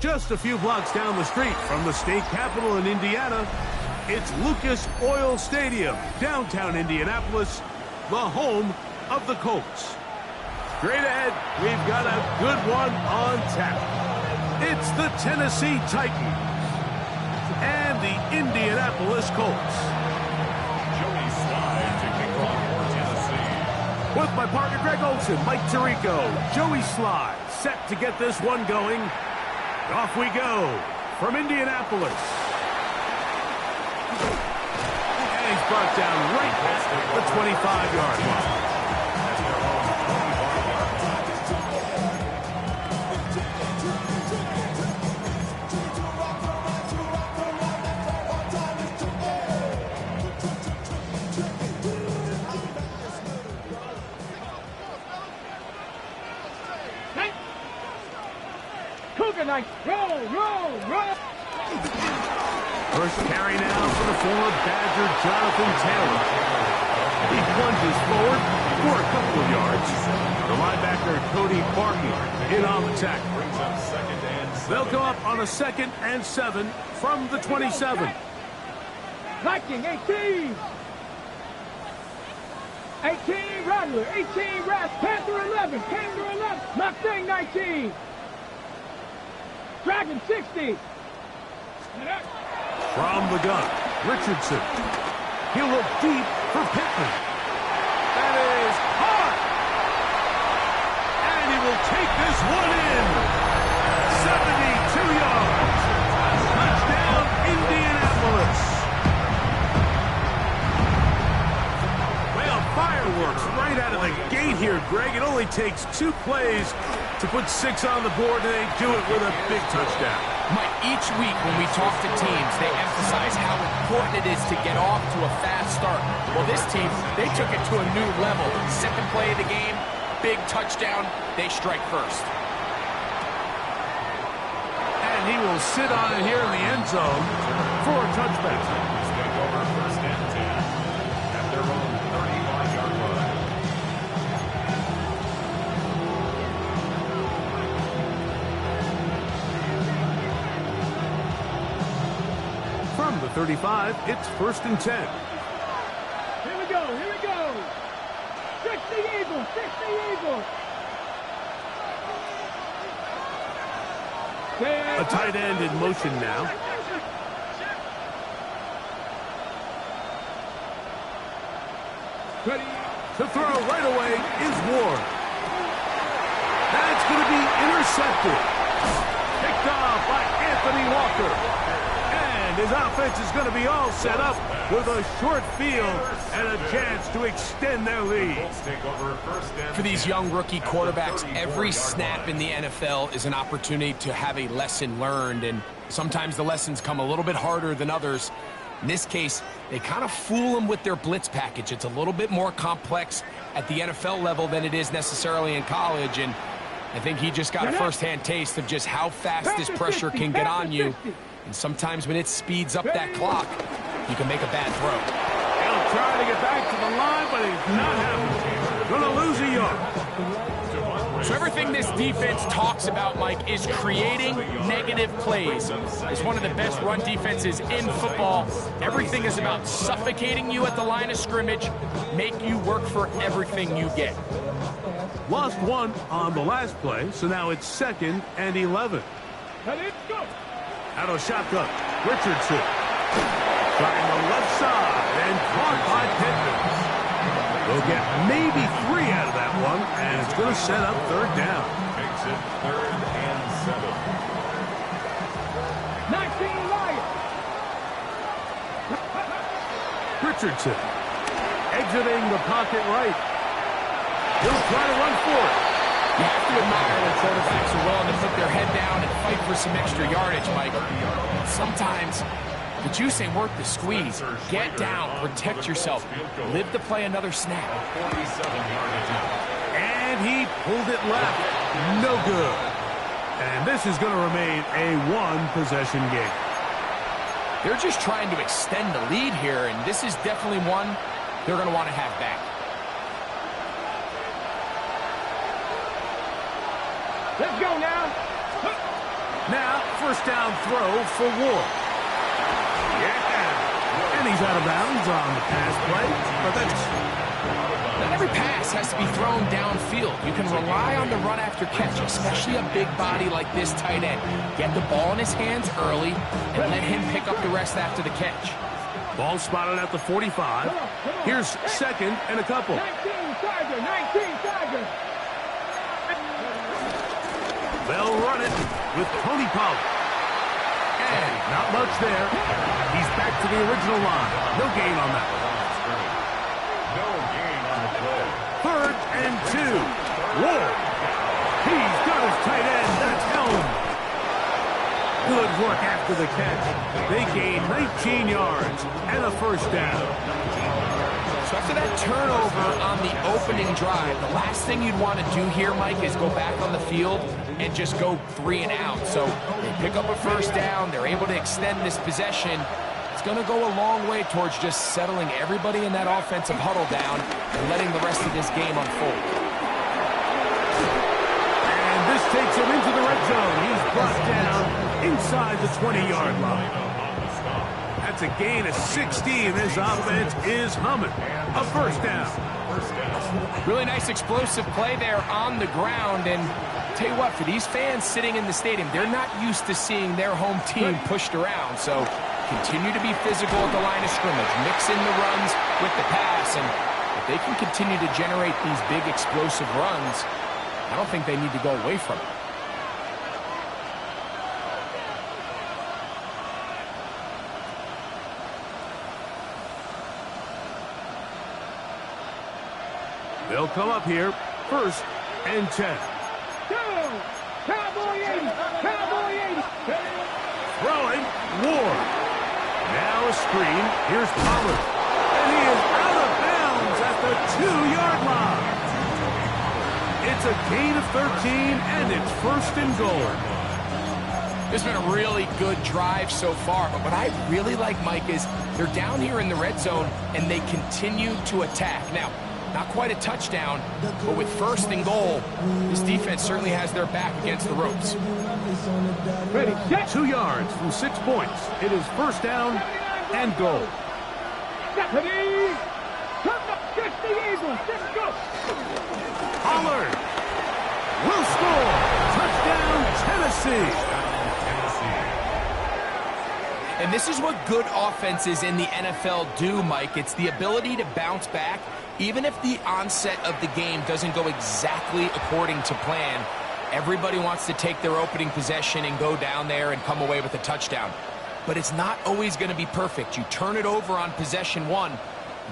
Just a few blocks down the street from the state capitol in Indiana, it's Lucas Oil Stadium, downtown Indianapolis, the home of the Colts. Straight ahead, we've got a good one on tap. It's the Tennessee Titans and the Indianapolis Colts. Joey Slye taking off for Tennessee. With my partner Greg Olson, Mike Tirico, Joey Slye, set to get this one going. Off we go from Indianapolis. And he's brought down right at the 25-yard line. Roll, roll, roll. First carry now for the former Badger Jonathan Taylor. He plunges forward for a couple of yards. The linebacker Cody Barton in on the tackle. Brings up 2nd and 7. They'll come up on a 2nd and 7 from the 27. Viking 18. 18 Rattler, 18 Rat, Panther 11, Panther 11, Mustang 19. Dragon 60. From the gun, Richardson. He'll look deep for Pittman. That is hard. And he will take this one in. 72 yards. Touchdown, Indianapolis. Well, fireworks right out of the gate here, Greg. It only takes 2 plays to put 6 on the board, and they do it with a big touchdown. Mike, each week when we talk to teams, they emphasize how important it is to get off to a fast start. Well, this team, they took it to a new level. 2nd play of the game, big touchdown, they strike first. And he will sit on it here in the end zone for a touchback. He's going to go over 1st and 10 at their own 35-yard line. From the 35, it's 1st and 10. Here we go, here we go. 60 Eagles, 60 Eagles. A tight end in motion now. Ready. To throw right away is Ward. That's going to be intercepted. Picked off by Anthony Walker. And his offense is going to be all set up with a short field and a chance to extend their lead. Colts take over 1st and For these young rookie quarterbacks, every snap in the NFL is an opportunity to have a lesson learned, and sometimes the lessons come a little bit harder than others. In this case, they kind of fool them with their blitz package. It's a little bit more complex at the NFL level than it is necessarily in college, and I think he just got a first-hand taste of just how fast this pressure can get on you. And sometimes when it speeds up that clock, you can make a bad throw. He'll try to get back to the line, but he's not happening. Going to lose a yard. So everything this defense talks about, Mike, is creating negative plays. It's one of the best run defenses in football. Everything is about suffocating you at the line of scrimmage, make you work for everything you get. Lost 1 on the last play, so now it's 2nd and 11. Let's go. Out of shotgun, Richardson. Trying the left side and caught by Pittman. We'll get maybe 3 out of that one, and it's going to set up 3rd down. makes it 3rd and 7. 19 Lions. Richardson exiting the pocket right. He'll try to run for it. You have to admire when quarterbacks are willing to put their head down and fight for some extra yardage, Mike. Sometimes the juice ain't worth the squeeze. Get down, protect yourself, live to play another snap. 47-yard attempt. And he pulled it left. No good. And this is going to remain a 1-possession game. They're just trying to extend the lead here, and this is definitely one they're going to want to have back. Let's go now. Now First down throw for Ward. Yeah. And he's out of bounds on the pass play, but that's... Not every pass has to be thrown downfield. You can rely on the run after catch, especially a big body like this tight end. Get the ball in his hands early and let him pick up the rest after the catch. Ball spotted at the 45. Here's second and a couple. 19 Charger, 19 Charger. They'll run it with Tony Pollard. And not much there. He's back to the original line. No gain on that one. No gain on the play. 3rd and 2. Ward. He's got his tight end. That's Helm. Good work after the catch. They gain 19 yards and a first down. So after that turnover on the opening drive, the last thing you'd want to do here, Mike, is go back on the field and just go 3 and out. So they pick up a first down. They're able to extend this possession. It's going to go a long way towards just settling everybody in that offensive huddle down and letting the rest of this game unfold. And this takes him into the red zone. He's brought down inside the 20-yard line. That's a gain of 16. This offense is humming. A first down. Really nice explosive play there on the ground. And tell you what, for these fans sitting in the stadium, they're not used to seeing their home team pushed around. So continue to be physical at the line of scrimmage. Mix in the runs with the pass. And if they can continue to generate these big explosive runs, I don't think they need to go away from it. They'll come up here. 1st and 10. Go! Cowboy 80! Cowboy 80! Throwing, Ward. Now a screen. Here's Pollard. And he is out of bounds at the 2-yard line. It's a gain of 13, and it's 1st and goal. This has been a really good drive so far, but what I really like, Mike, is they're down here in the red zone, and they continue to attack. Now, not quite a touchdown, but with 1st and goal, this defense certainly has their back against the ropes. Ready, set! 2 yards from 6 points. It is 1st down and goal. Ready! Come up, catch the Eagles! Let's go! Pollard will score. Touchdown, Tennessee. And this is what good offenses in the NFL do, Mike. It's the ability to bounce back, even if the onset of the game doesn't go exactly according to plan. Everybody wants to take their opening possession and go down there and come away with a touchdown. But it's not always going to be perfect. You turn it over on possession 1.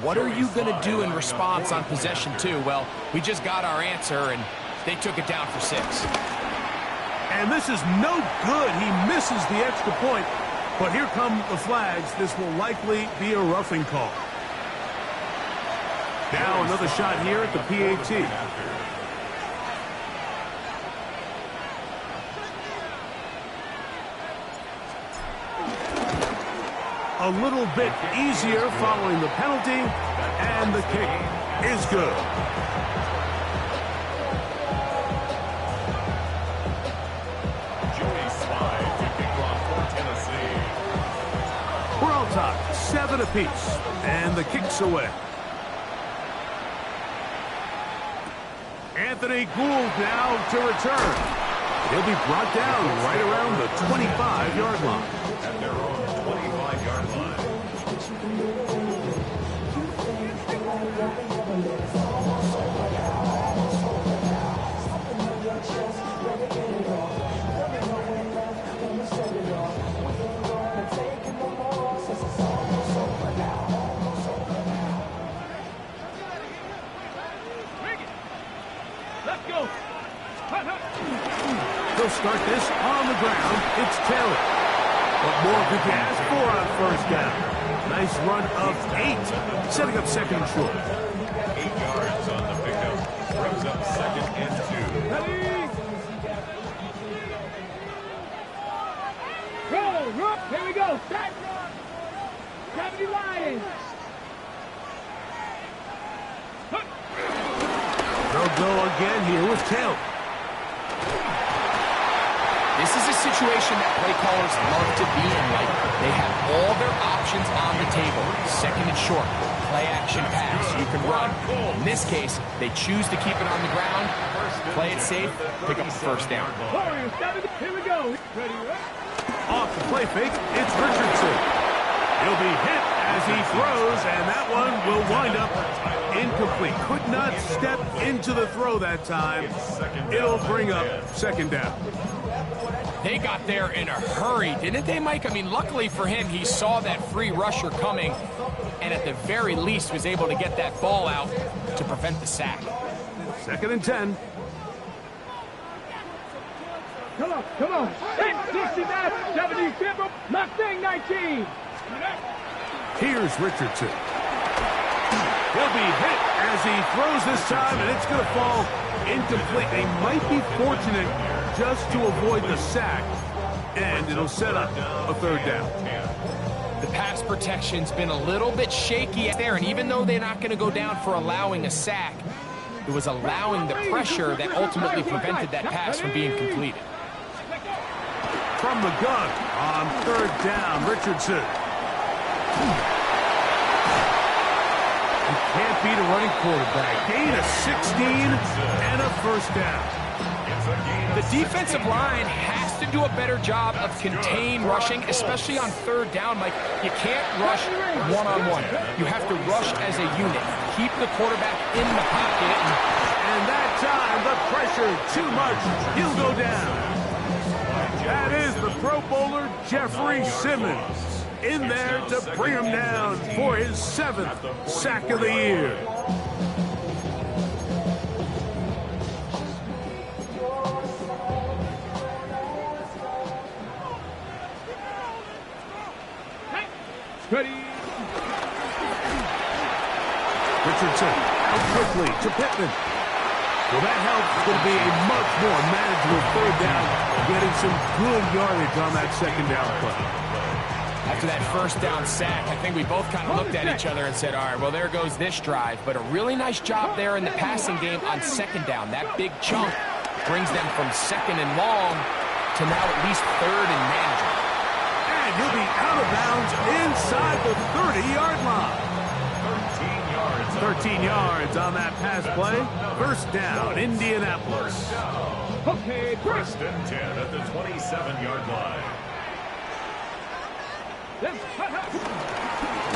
What are you going to do in response on possession 2? Well, we just got our answer, and they took it down for 6. And this is no good. He misses the extra point. But here come the flags. This will likely be a roughing call. Now another shot here at the PAT. A little bit easier following the penalty, and the kick is good. Joey Slye to kick off for Tennessee. We're all tied, 7 apiece, and the kick's away. Anthony Gould now to return. He'll be brought down right around the 25-yard line. At their own 25-yard line. Let's go! They'll start this on the ground. It's Taylor. What more could you ask for on 1st down? Nice run of 8, setting up 2nd and short. 8 yards on the pickup. Brings up 2nd and 2. Ready! Go! Here we go! Start! 70 Lions! They'll go again here with Taylor. This is a situation that play callers love to be in. Like, they have all their options on the table. Second and short, play action pass, you can run. In this case, they choose to keep it on the ground, play it safe, pick up the first down. Warriors, here we go. Ready, Off the play fake, it's Richardson. He'll be hit as he throws, and that one will wind up incomplete. Could not step into the throw that time. It'll bring up second down. They got there in a hurry, didn't they, Mike? I mean, luckily for him, he saw that free rusher coming, and at the very least was able to get that ball out to prevent the sack. Second and 10. Come on, come on. 69, 70, Mustang 19. Here's Richardson. He'll be hit as he throws this time, and it's going to fall incomplete. They might be fortunate just to avoid the sack, and it'll set up a third down. The pass protection's been a little bit shaky there, and even though they're not going to go down for allowing a sack, it was allowing the pressure that ultimately prevented that pass from being completed. From the gun on third down, Richardson. You can't beat a running quarterback. Gain of 16 and a first down. The defensive line has to do a better job of contained rushing, especially on third down. Like, you can't rush one-on-one. You have to rush as a unit. Keep the quarterback in the pocket. And that time, the pressure too much. He'll go down. That is the Pro Bowler, Jeffrey Simmons, in there to bring him down for his 7th sack of the year. Ready. Richardson out quickly to Pittman. Well, that helps. It's going to be a much more manageable third down, getting some good yardage on that second down play. After that first down sack, I think we both kind of looked at each other and said, all right, well, there goes this drive. But a really nice job there in the passing game on second down. That big chunk brings them from second and long to now at least third and manageable. And he'll be out of bounds inside the 30-yard line. 13 yards on that pass play. First down, Indianapolis. Okay, First and 10 at the 27-yard line.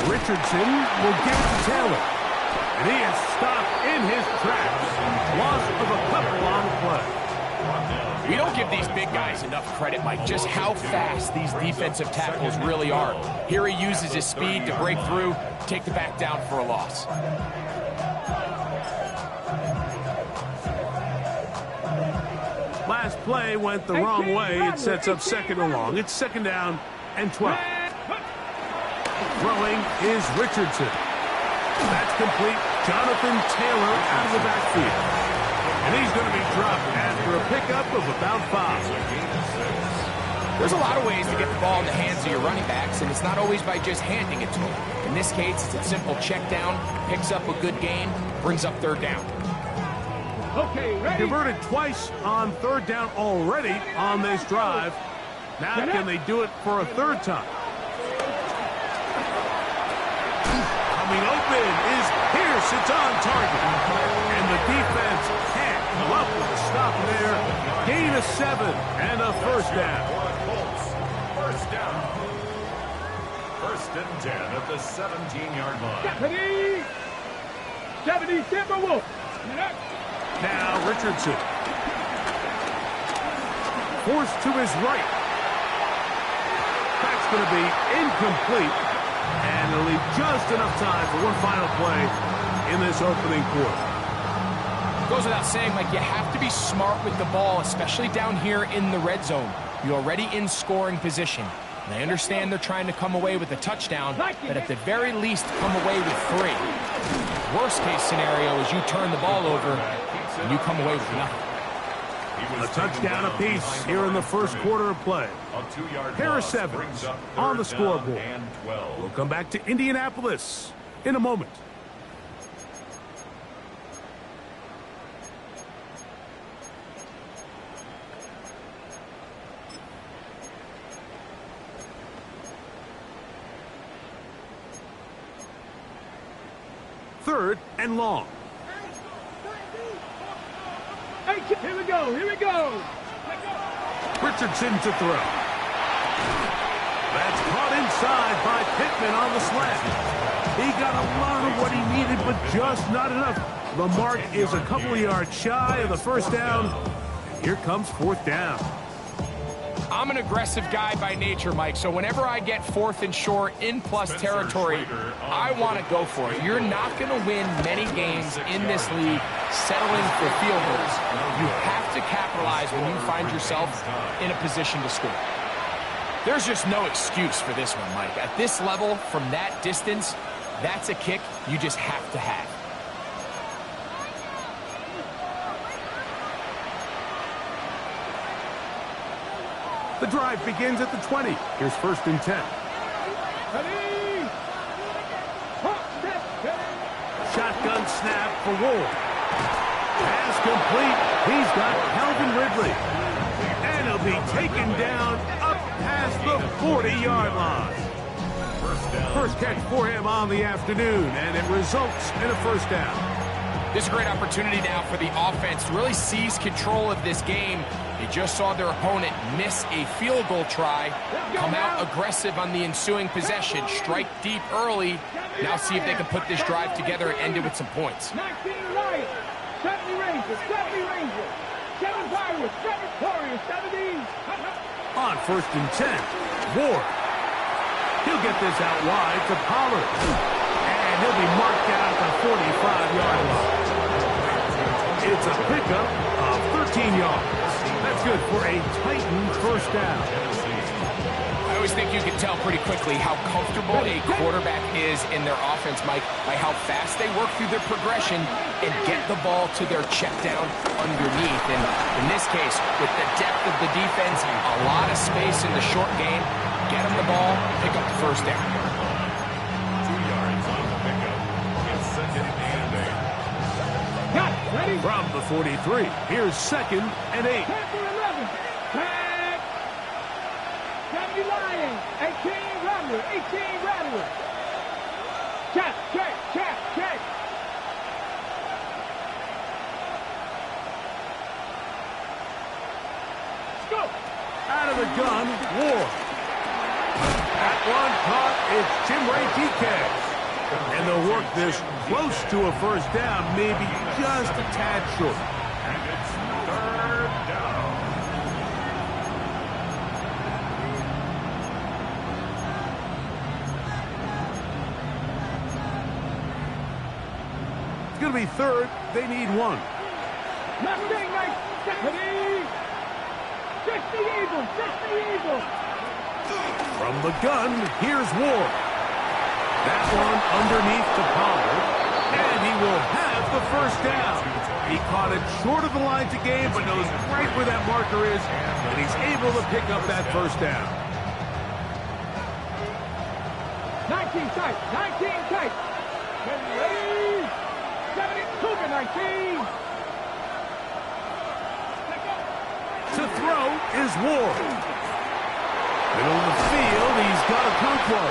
Richardson will give it to Taylor. And he is stopped in his tracks. Loss of a couple on the play. We don't give these big guys enough credit, Mike, just how fast these defensive tackles really are. Here he uses his speed to break through, take the back down for a loss. Last play went the wrong way. It sets up second and long. It's second down and 12. Throwing is Richardson. That's complete. Jonathan Taylor out of the backfield. And he's going to be dropped after a pickup of about 5. There's a lot of ways to get the ball in the hands of your running backs, and it's not always by just handing it to them. In this case, it's a simple check down, picks up a good gain, brings up third down. Okay, ready. Converted twice on third down already on this drive. Now can they do it for a third time? Coming open is Pierce. It's on target. And the defense can't come up with a stop there. Gain of 7 and a first down. First down. First and 10 at the 17-yard line. 70 Timberwolves. Now Richardson. Forced to his right. That's going to be incomplete. And it'll leave just enough time for one final play in this opening quarter. Goes without saying, like, you have to be smart with the ball, especially down here in the red zone. You're already in scoring position. And I understand they're trying to come away with a touchdown, but at the very least, come away with 3. Worst case scenario is you turn the ball over and you come away with nothing. A touchdown apiece here in the first quarter of play. Harris Evans on the scoreboard. We'll come back to Indianapolis in a moment. 3rd and long. Hey, here we go, here we go. Richardson to throw. That's caught inside by Pittman on the slant. He got a lot of what he needed, but just not enough. The mark is a couple of yards shy of the first down. Here comes 4th down. I'm an aggressive guy by nature, Mike, so whenever I get 4th and short in plus territory, I want to go for it. You're not going to win many games in this league settling for field goals. You have to capitalize when you find yourself in a position to score. There's just no excuse for this one, Mike. At this level, from that distance, that's a kick you just have to have. The drive begins at the 20. Here's 1st and 10. Shotgun snap for Ward. Pass complete. He's got Calvin Ridley. And he'll be taken down up past the 40-yard line. First catch for him on the afternoon, and it results in a 1st down. This is a great opportunity now for the offense to really seize control of this game. They just saw their opponent miss a field goal try, come out aggressive on the ensuing possession, strike deep early. Now see if they can put this drive together and end it with some points. 19 Lions, 70 Rangers, 70 Rangers, 7 Pirates, 7 Warriors, 70. On 1st and 10, Ward. He'll get this out wide to Pollard. And he'll be marked down at the 45-yard line. It's a pickup of 13 yards. That's good for a Titan 1st down. I always think you can tell pretty quickly how comfortable a quarterback is in their offense, Mike, by how fast they work through their progression and get the ball to their check down underneath. And in this case, with the depth of the defense, a lot of space in the short game, get them the ball, pick up the 1st down. 2 yards on the pickup. It's 2nd and 8. Ready? From the 43, here's 2nd and 8. 10 for 11. Tag. 70 Lions, 18 Rattler, 18 Rattler. Check, check, check, check. Let's go. Out of the gun, Ward. That one caught. It's Jim Ray DK. And they'll work this close to a 1st down, maybe just a tad short. And it's 3rd down. It's going to be 3rd. They need 1. Mustang Knight, 70. 60 Eagles, 60 Eagles. From the gun, here's Ward. That one underneath to Pollard, and he will have the 1st down. He caught it short of the line to gain, but knows right where that marker is, and he's able to pick up that 1st down. 19 tight, 19 tight. 70, 70, Cougar 19. To throw is Ward. Middle of the field, he's got a Okonkwo.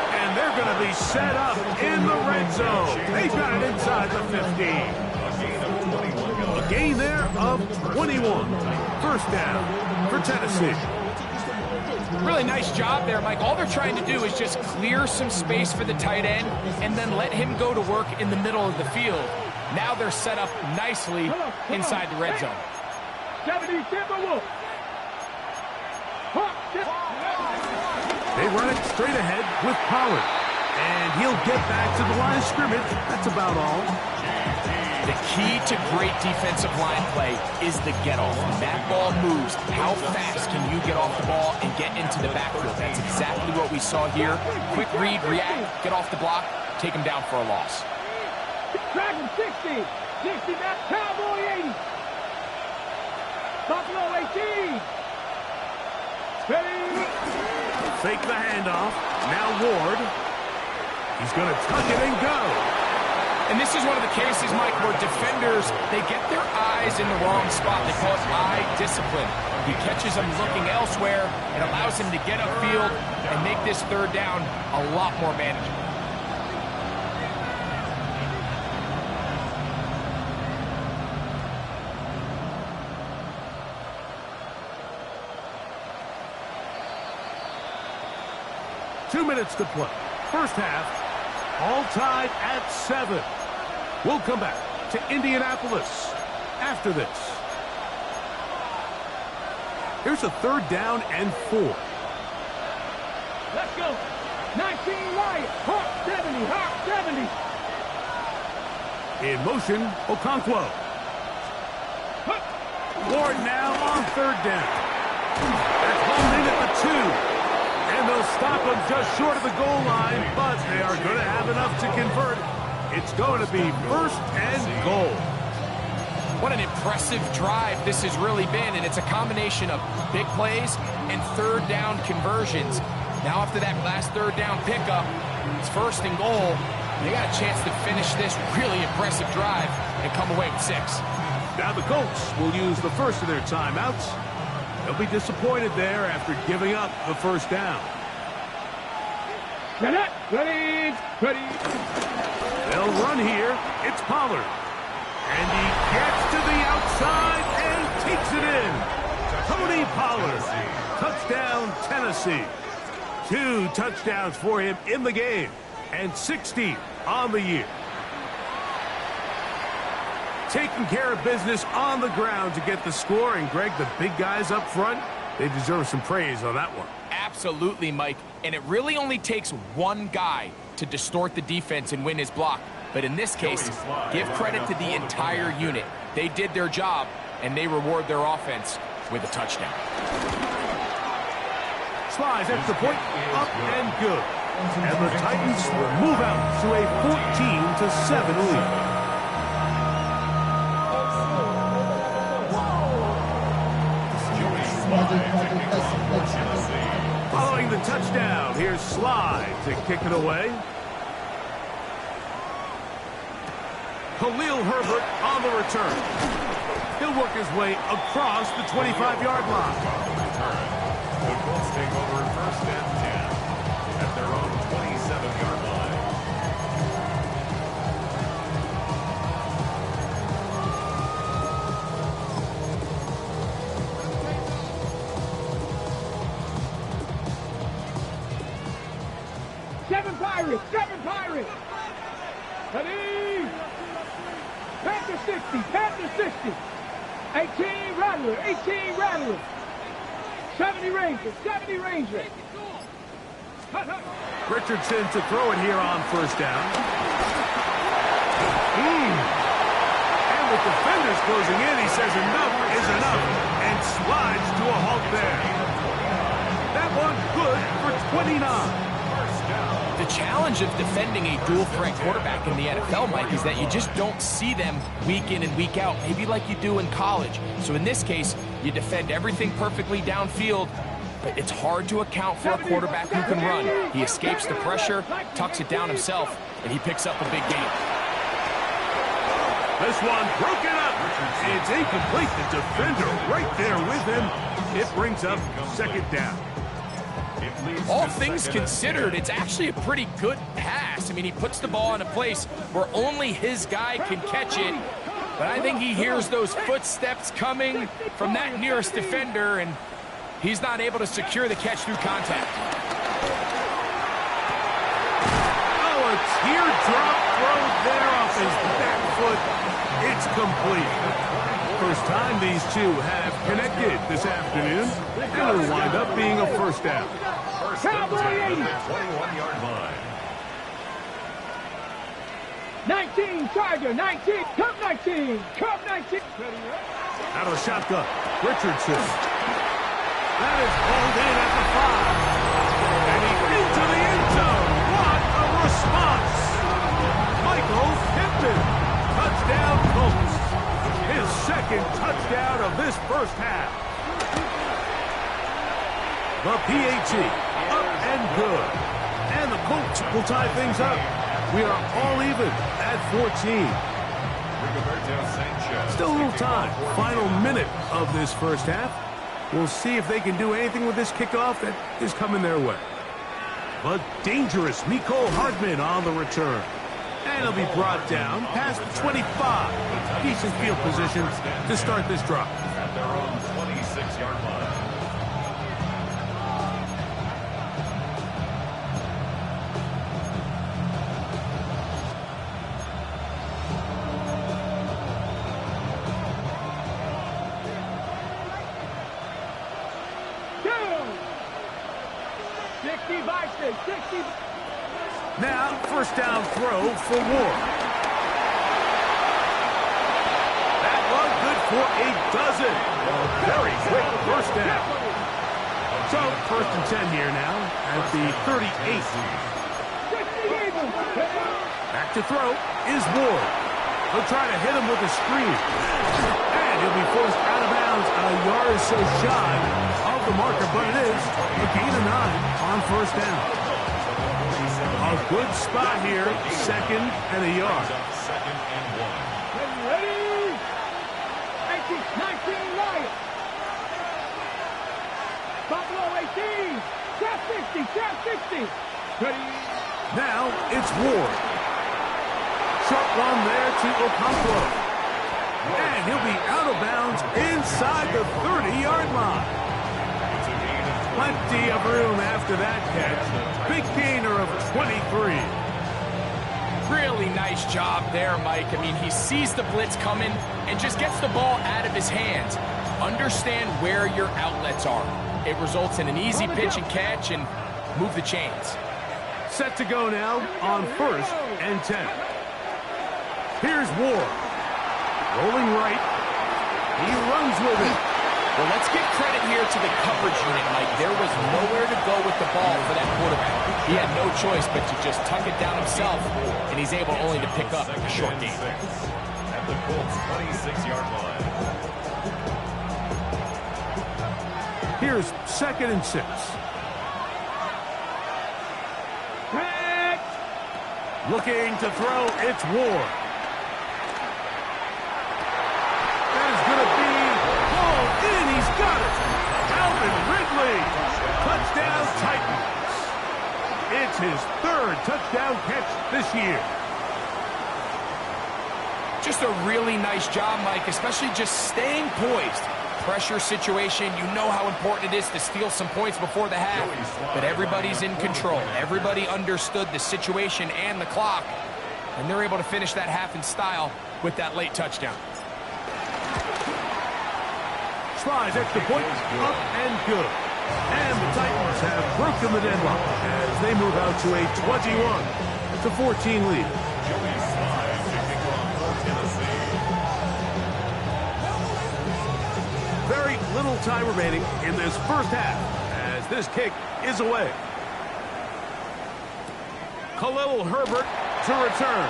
And they're going to be set up in the red zone. They've got it inside the 15. A gain there of 21. 1st down for Tennessee. Really nice job there, Mike. All they're trying to do is just clear some space for the tight end and then let him go to work in the middle of the field. Now they're set up nicely inside the red zone. 70 Timberwolves. They run it straight ahead with Pollard. And he'll get back to the line of scrimmage. That's about all. The key to great defensive line play is the get-off. When that ball moves, how fast can you get off the ball and get into the backfield? That's exactly what we saw here. Quick read, react, get off the block, take him down for a loss. Dragon 60. 60 back, Cowboy 80. Buffalo 18. Fake the handoff. Now Ward. He's going to tuck it and go. And this is one of the cases, Mike, where defenders, they get their eyes in the wrong spot. They call it eye discipline. He catches them looking elsewhere. It allows him to get upfield and make this 3rd down a lot more manageable. minutes to play. First half, all tied at 7. We'll come back to Indianapolis after this. Here's a 3rd down and 4. Let's go. 19 Lions. Hawk 70. Hawk 70. In motion, Okonkwo. Ward now on 3rd down. That's home in at the 2. And they'll stop him just short of the goal line, but they are going to have enough to convert. It's going to be 1st and goal. What an impressive drive this has really been, and it's a combination of big plays and 3rd down conversions. Now after that last 3rd down pickup, it's 1st and goal. They got a chance to finish this really impressive drive and come away with 6. Now the Colts will use the first of their timeouts. They'll be disappointed there after giving up the 1st down. Ready. They'll run here. It's Pollard. And he gets to the outside and takes it in. Tony Pollard. Touchdown, Tennessee. 2 touchdowns for him in the game. And 60 on the year. Taking care of business on the ground to get the score. And, Greg, the big guys up front, they deserve some praise on that one. Absolutely, Mike. And it really only takes one guy to distort the defense and win his block. But in this case, give credit to the entire unit. They did their job, and they reward their offense with a touchdown. Slides at the point, up and good. And the Titans will move out to a 14-7 lead. Following the touchdown, here's Sly to kick it away. Khalil Herbert on the return. He'll work his way across the 25-yard line. The Colts take over 1st and 10 at their own 27-yard line. Seven Pirates. Ready. Panther 60. 18 Rattler. 70 Ranger. Richardson to throw it here on 1st down. And with defenders closing in, he says enough is enough and slides to a halt there. That one good for 29. The challenge of defending a dual-threat quarterback in the NFL, Mike, is that you just don't see them week in and week out, maybe like you do in college. So in this case, you defend everything perfectly downfield, but it's hard to account for a quarterback who can run. He escapes the pressure, tucks it down himself, and he picks up a big gain. This one broken up. It's incomplete. The defender right there with him. It brings up 2nd down. All things considered, it's actually a pretty good pass. I mean, he puts the ball in a place where only his guy can catch it. But I think he hears those footsteps coming from that nearest defender, and he's not able to secure the catch through contact. Oh, a teardrop throw there off his back foot. It's complete. First time these two have connected this afternoon. And it'll wind up being a 1st down. Cowboy 80. 21-yard line. 19 Charger. 19. Cub 19. Out of the shotgun, Richardson. That is pulled in at the 5. And he's into the end zone. What a response. Michael Pittman. Touchdown Colts. His 2nd touchdown of this 1st half. The PAT, up and good. And the Colts will tie things up. We are all even at 14. Still a little time. Final minute of this 1st half. We'll see if they can do anything with this kickoff that is coming their way. But dangerous Mecole Hardman on the return. And he'll be brought down past the 25. Decent field position to start this drive. At their own 26-yard line. 60 by 6. 60. Now, first down throw for Ward. That was good for a dozen. Very quick first down. So, first and 10 here now at the 38. Back to throw is Ward. He'll try to hit him with a screen. And he'll be forced out of bounds a yard or so shy of the marker, but it is a gain of 9 on first down. A good spot here, second and a yard. Second and 1. Ready? 19 Lions. Buffalo 18. Trap 60. Trap 60. Ready? Now it's Ward. Short run there to Okonkwo. And he'll be out of bounds inside the 30-yard line. Plenty of room after that catch. Big gainer of 23. Really nice job there, Mike. I mean, he sees the blitz coming and just gets the ball out of his hands. Understand where your outlets are. It results in an easy pitch and catch and move the chains. Set to go now on first and 10. Here's Ward. Rolling right. He runs with it. Well, let's give credit here to the coverage unit, Mike. There was nowhere to go with the ball for that quarterback. He had no choice but to just tuck it down himself, and he's able only to pick up a short gain. At the Colts 26-yard line. Here's second and 6. Looking to throw, it's Ward. That is going to be hauled in. He's got it. Alvin Ridley. Touchdown Titans. It's his third touchdown catch this year. Just a really nice job, Mike, especially just staying poised. Pressure situation, you know how important it is to steal some points before the half, but everybody's in control. Everybody understood the situation and the clock, and they're able to finish that half in style with that late touchdown. Tries extra point, up and good. And the Titans have broken the deadlock as they move out to a 21-14 lead. Joey Slye kicking off for Tennessee. Very little time remaining in this first half as this kick is away. Khalil Herbert to return.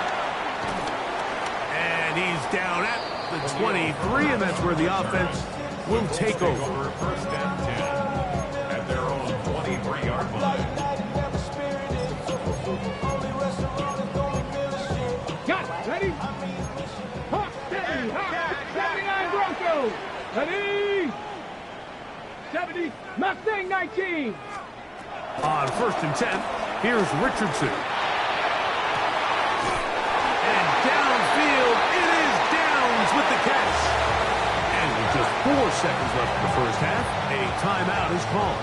And he's down at the 23, and that's where the offense will take over. First and 10 at their own 23-yard line. Got it. Ready? Hawk, steady. Hawk, 79 Broncos. Ready? 70 Mustang 19. On first and 10, here's Richardson. And downfield, it is Downs with the catch. And with just 4 seconds left in the first half, a timeout is called.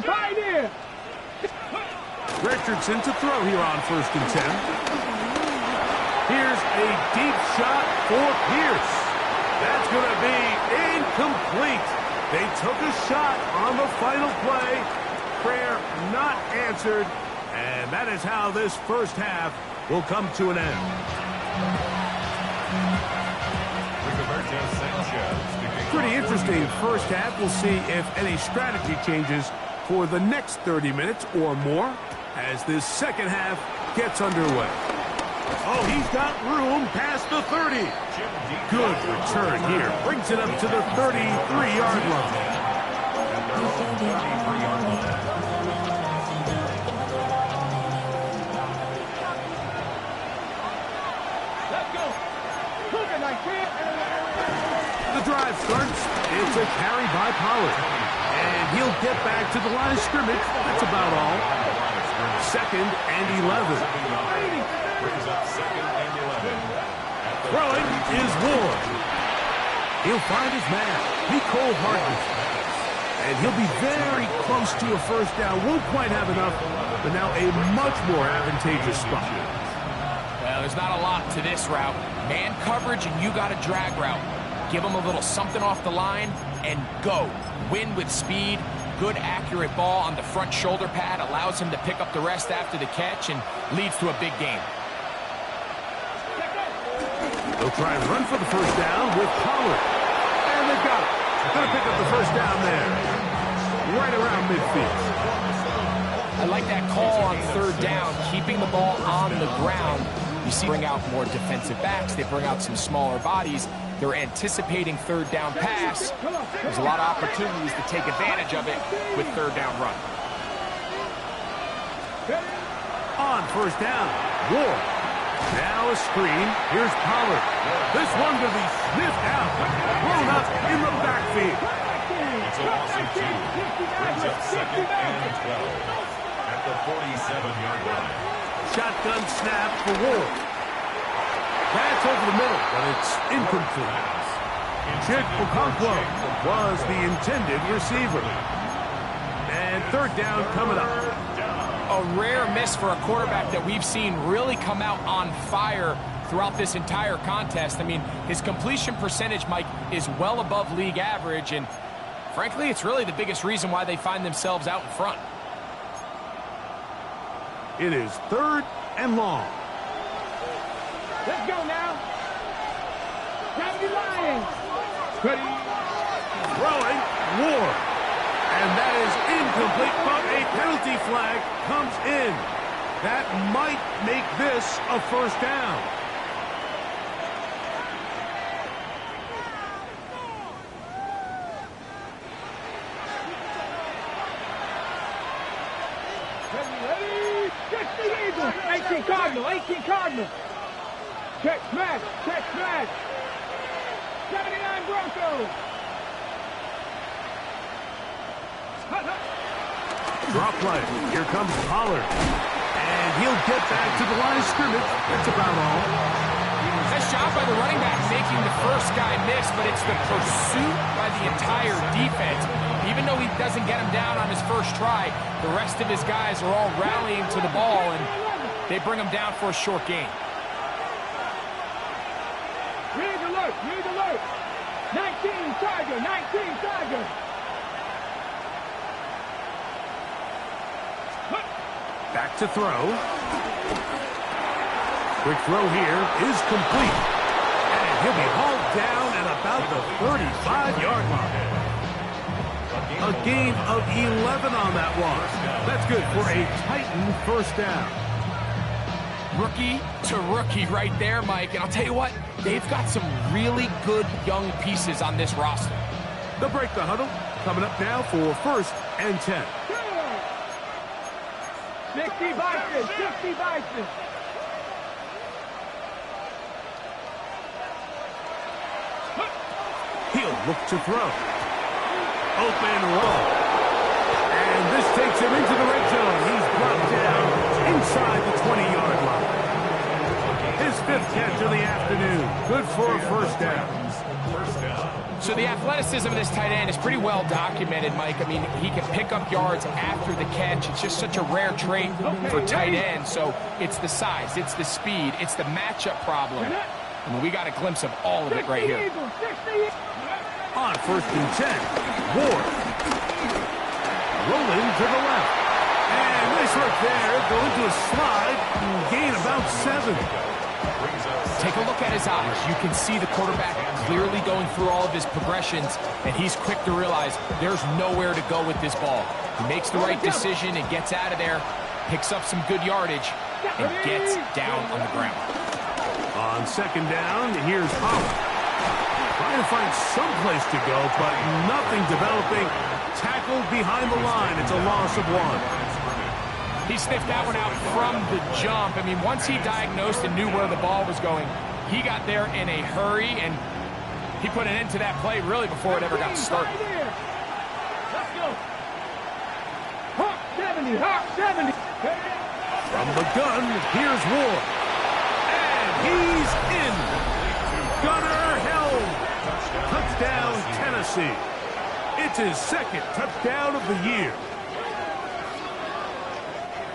Pioneer. Richardson to throw here on first and 10. Here's a deep shot for Pierce. That's going to be incomplete. They took a shot on the final play. Prayer not answered. And that is how this first half will come to an end. Rigoberto Sanchez. Pretty interesting first half. We'll see if any strategy changes for the next 30 minutes or more as this second half gets underway. Oh, he's got room past the 30. Good return here. Brings it up to the 33-yard line. Let's go. Cougar like that. The drive starts. It's a carry by Pollard. And he'll get back to the line of scrimmage. That's about all. Second and 11. Brings up second and 11. Throwing is Ward. He'll find his man, Nicole Hardman. And he'll be very close to a first down. Won't quite have enough, but now a much more advantageous spot. Well, there's not a lot to this route. Man coverage, and you got a drag route. Give him a little something off the line, and go. Win with speed. Good, accurate ball on the front shoulder pad. Allows him to pick up the rest after the catch and leads to a big gain. They'll try and run for the first down with Pollard. And they've got it. Going to pick up the first down there. Right around midfield. I like that call on third down, keeping the ball on the ground. You see, bring out more defensive backs. They bring out some smaller bodies. They're anticipating third down pass. There's a lot of opportunities to take advantage of it with third down run. On first down, Ward. Now a screen. Here's Pollard. This one to be sniffed out. Blown up in the backfield. It's a loss of 2. Brings up 2nd and 12 at the 47-yard line. Shotgun snap for Ward. Pass over the middle, but it's incomplete. Chig Okonkwo was the intended receiver. And third down coming up. A rare miss for a quarterback that we've seen really come out on fire throughout this entire contest. I mean, his completion percentage, Mike, is well above league average, and frankly, it's really the biggest reason why they find themselves out in front. It is third and long. Let's go now. Grab the Lions. Ready. Throwing, Ward. And that is incomplete, but a penalty flag comes in. That might make this a first down. Ready. Catch the Eagles. 18 Cardinal. 18 Cardinal. Check smash. Check smash. 79 Broncos. Drop play. Here comes Pollard. And he'll get back to the line of scrimmage. That's about all. Nice job by the running back making the first guy miss, but it's the pursuit by the entire defense. Even though he doesn't get him down on his first try, the rest of his guys are all rallying to the ball, and they bring him down for a short gain. Read alert. Read alert. 19 Tiger. 19 Tiger. Back to throw. Quick throw here is complete. And he'll be hauled down at about the 35-yard line. A gain of 11 on that one. That's good for a Titan first down. Rookie to rookie right there, Mike. And I'll tell you what, they've got some really good young pieces on this roster. They'll break the huddle. Coming up now for first and 10. 60 Bison, 60 Bison. He'll look to throw. Open roll. And this takes him into the red zone. He's brought down inside the 20-yard line. His 5th catch of the afternoon. Good for a first down. So the athleticism of this tight end is pretty well documented, Mike. I mean, he can pick up yards after the catch. It's just such a rare trait for tight ends. So it's the size, it's the speed, it's the matchup problem. I mean, we got a glimpse of all of it right here. On first and 10, Ward. Rolling to the left. And this right there, going to a slide, gain about 7. Take a look at his eyes. You can see the quarterback clearly going through all of his progressions, and he's quick to realize there's nowhere to go with this ball. He makes the right decision and gets out of there, picks up some good yardage, and gets down on the ground. On second down, here's Pollard. Trying to find some place to go, but nothing developing. Tackled behind the line. It's a loss of 1. He sniffed that one out from the jump. I mean, once he diagnosed and knew where the ball was going, he got there in a hurry, and he put an end to that play really before it ever got started. Let's go. Hawk 70, Hawk 70. From the gun, here's Ward. And he's in. Gunnar Helm. Touchdown, Tennessee. It's his 2nd touchdown of the year.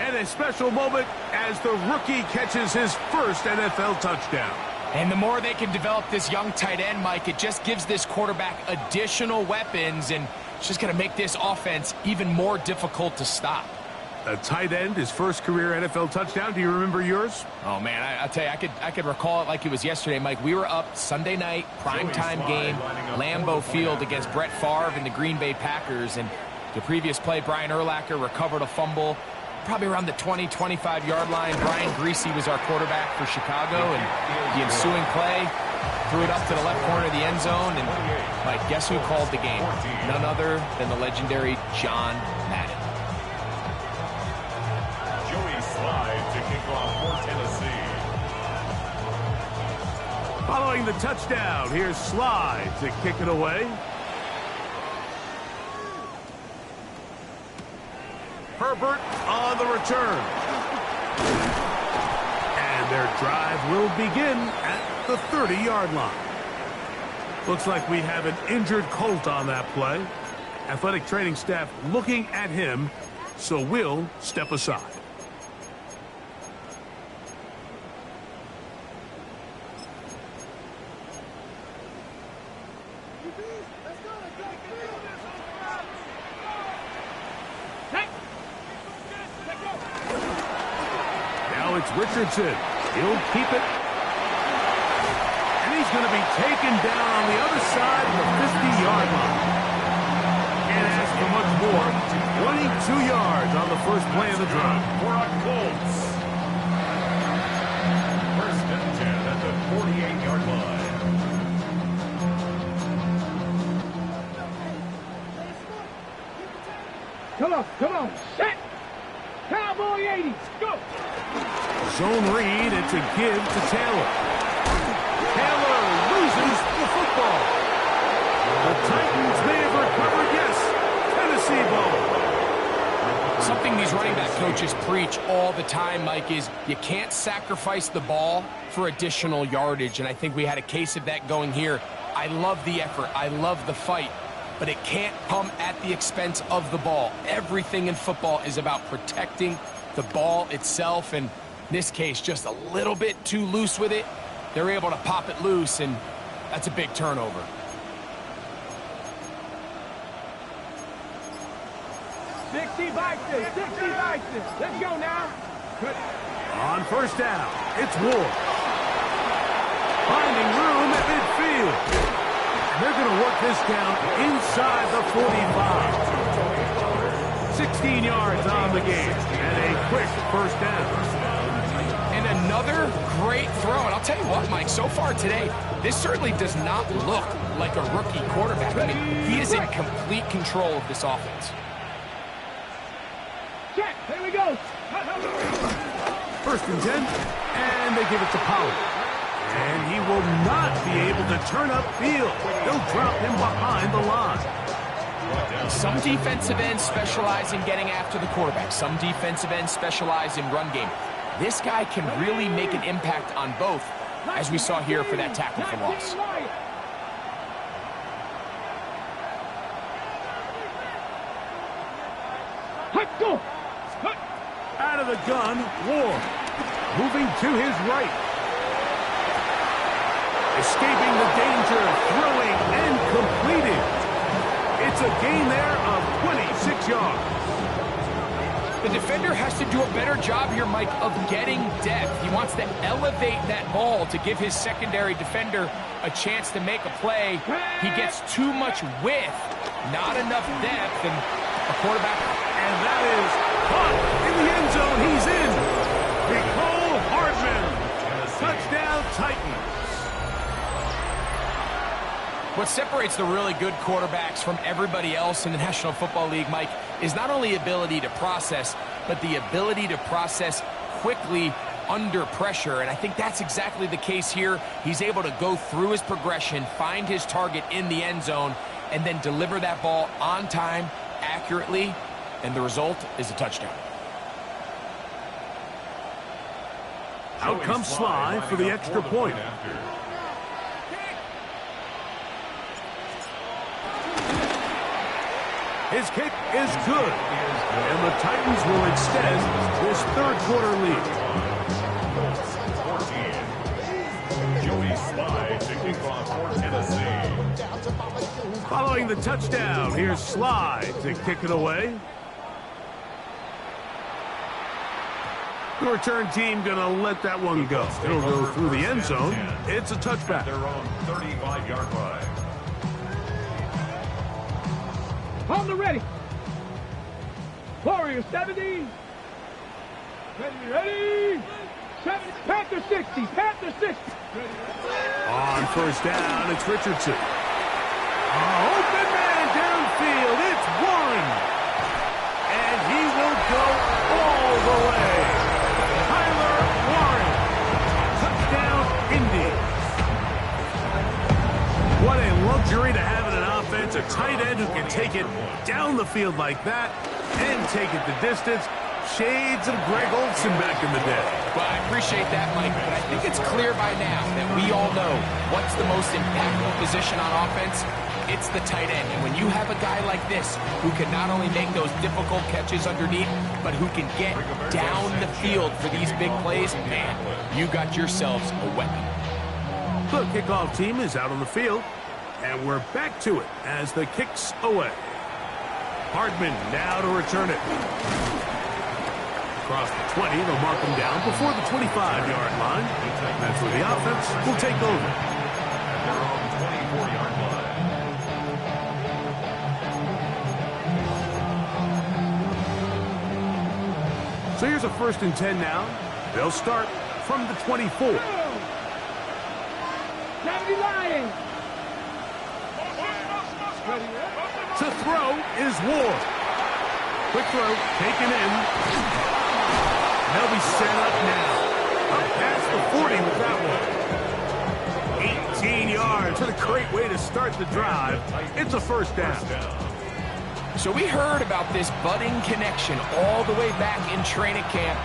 And a special moment as the rookie catches his first NFL touchdown. And the more they can develop this young tight end, Mike, it just gives this quarterback additional weapons, and it's just going to make this offense even more difficult to stop. A tight end, his first career NFL touchdown. Do you remember yours? Oh, man, I'll tell you, I could recall it like it was yesterday, Mike. We were up Sunday night, primetime game, Lambeau Field against Brett Favre and the Green Bay Packers. And the previous play, Brian Urlacher recovered a fumble probably around the 20, 25-yard line. Brian Greasy was our quarterback for Chicago, and the ensuing play threw it up to the left corner of the end zone. And, Mike, guess who called the game? None other than the legendary John Madden. To kick off for Tennessee. Following the touchdown, here's Slide to kick it away. Herbert on the return. And their drive will begin at the 30-yard line. Looks like we have an injured Colt on that play. Athletic training staff looking at him, so we'll step aside. It's Richardson. He'll keep it. And he's going to be taken down on the other side of the 50-yard line. And as for much more, 22 yards on the first play of the drive. For our Colts. First and 10 at the 48-yard line. Come on, set! Cowboy 80s, go! Zone read, it's a give to Taylor. Taylor loses the football. The Titans may have recovered, yes. Tennessee ball. Something these running back coaches preach all the time, Mike, is you can't sacrifice the ball for additional yardage, and I think we had a case of that going here. I love the effort. I love the fight. But it can't come at the expense of the ball. Everything in football is about protecting the ball itself, and in this case, just a little bit too loose with it. They're able to pop it loose, and that's a big turnover. Sixty Vikings. Let's go now. On first down, it's Ward. Finding room at midfield. They're going to work this down inside the 45. 16 yards on the game, and a quick first down. And another great throw. And I'll tell you what, Mike, so far today, this certainly does not look like a rookie quarterback. I mean, he is in complete control of this offense. Check, here we go. First and 10, and they give it to Pollard. And he will not be able to turn upfield. They'll drop him behind the line. Some defensive ends specialize in getting after the quarterback. Some defensive ends specialize in run game. This guy can really make an impact on both, as we saw here for that tackle for loss. Out of the gun, Ward. Moving to his right. Escaping the danger, throwing, and completing. It's a gain there of 26 yards. The defender has to do a better job here, Mike, of getting depth. He wants to elevate that ball to give his secondary defender a chance to make a play. He gets too much width, not enough depth, and a quarterback. And that is caught in the end zone. He's in. Nicole Hardman. Touchdown, Titans. What separates the really good quarterbacks from everybody else in the National Football League, Mike, is not only ability to process, but the ability to process quickly under pressure. And I think that's exactly the case here. He's able to go through his progression, find his target in the end zone, and then deliver that ball on time, accurately, and the result is a touchdown. Out comes Sly for the extra point. His kick is good. And the Titans will extend this third-quarter lead. 14. Joey Slye to kick off for Tennessee. Following the touchdown, here's Slye to kick it away. The return team going to let that one go. It'll go through the end zone. It's a touchback. Their own 35-yard line. On the ready. Warriors 70. Ready. 70. Panther 60. Panther 60. On first down, it's Richardson. Open man downfield. It's Warren. And he will go all the way. Tyler Warren. Touchdown, Indy. What a luxury to have in an offense. A tight end who can take it down the field like that and take it the distance. Shades of Greg Olsen back in the day. Well, I appreciate that, Mike, but I think it's clear by now that we all know what's the most impactful position on offense. It's the tight end. And when you have a guy like this who can not only make those difficult catches underneath, but who can get down the field for these big plays, man, you got yourselves a weapon. The kickoff team is out on the field, and we're back to it as the kick's away. Hardman now to return it. Across the 20, they'll mark him down before the 25-yard line. That's where the offense will take over. Their own 24-yard line. So here's a 1st and 10 now. They'll start from the 24. 70 Lions. To throw is Ward. Quick throw, taken in. They'll be set up now. Up past the 40 with that one. 18 yards. What a great way to start the drive. It's a first down. So we heard about this budding connection all the way back in training camp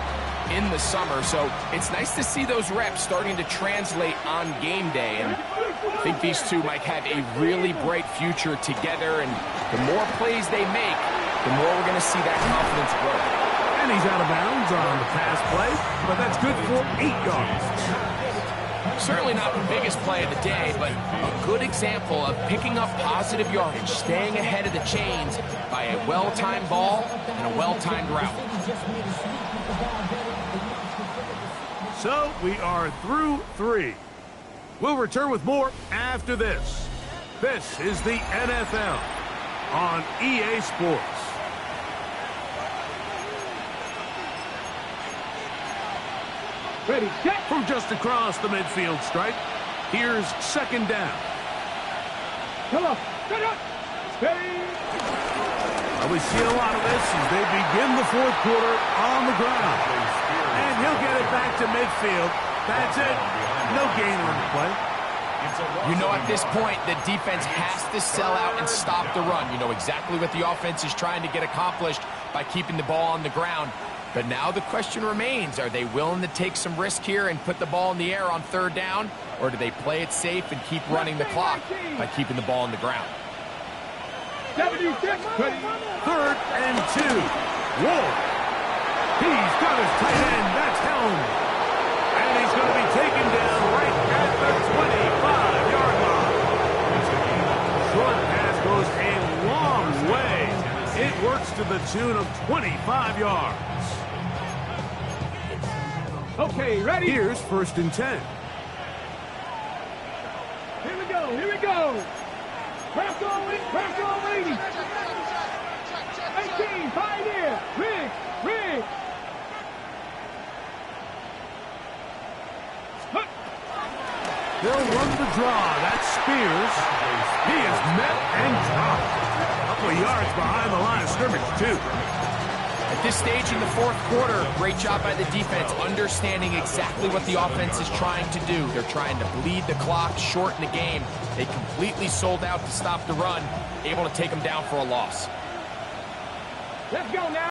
in the summer. So it's nice to see those reps starting to translate on game day. And I think these two might have a really bright future together. And the more plays they make, the more we're going to see that confidence grow. And he's out of bounds on the pass play, but that's good for 8 yards. Certainly not the biggest play of the day, but a good example of picking up positive yardage, staying ahead of the chains by a well-timed ball and a well-timed route. So we are through 3. We'll return with more after this. This is the NFL on EA Sports. Ready, set. From just across the midfield stripe, here's 2nd down. Come on. Set up. Ready. We see a lot of this as they begin the 4th quarter on the ground. And he'll get it back to midfield. That's it. No gain on the play. You know, at this point, the defense has to sell out and stop the run. You know exactly what the offense is trying to get accomplished by keeping the ball on the ground. But now the question remains, are they willing to take some risk here and put the ball in the air on 3rd down? Or do they play it safe and keep running the clock by keeping the ball on the ground? 76. 3rd and 2. Ward. He's got his tight end. That's Helm. And he's going to be taken down right at the 25-yard line. Short pass goes a long way. It works to the tune of 25 yards. Okay, ready? Here's 1st and 10. Here we go. Here we go. Press on, ladies. 18, Pioneer. Rig. They'll run the draw. That's Spears. He is met and dropped. A couple of yards behind the line of scrimmage, too. At this stage in the 4th quarter, great job by the defense, understanding exactly what the offense is trying to do. They're trying to bleed the clock, shorten the game. They completely sold out to stop the run, able to take them down for a loss. Let's go now.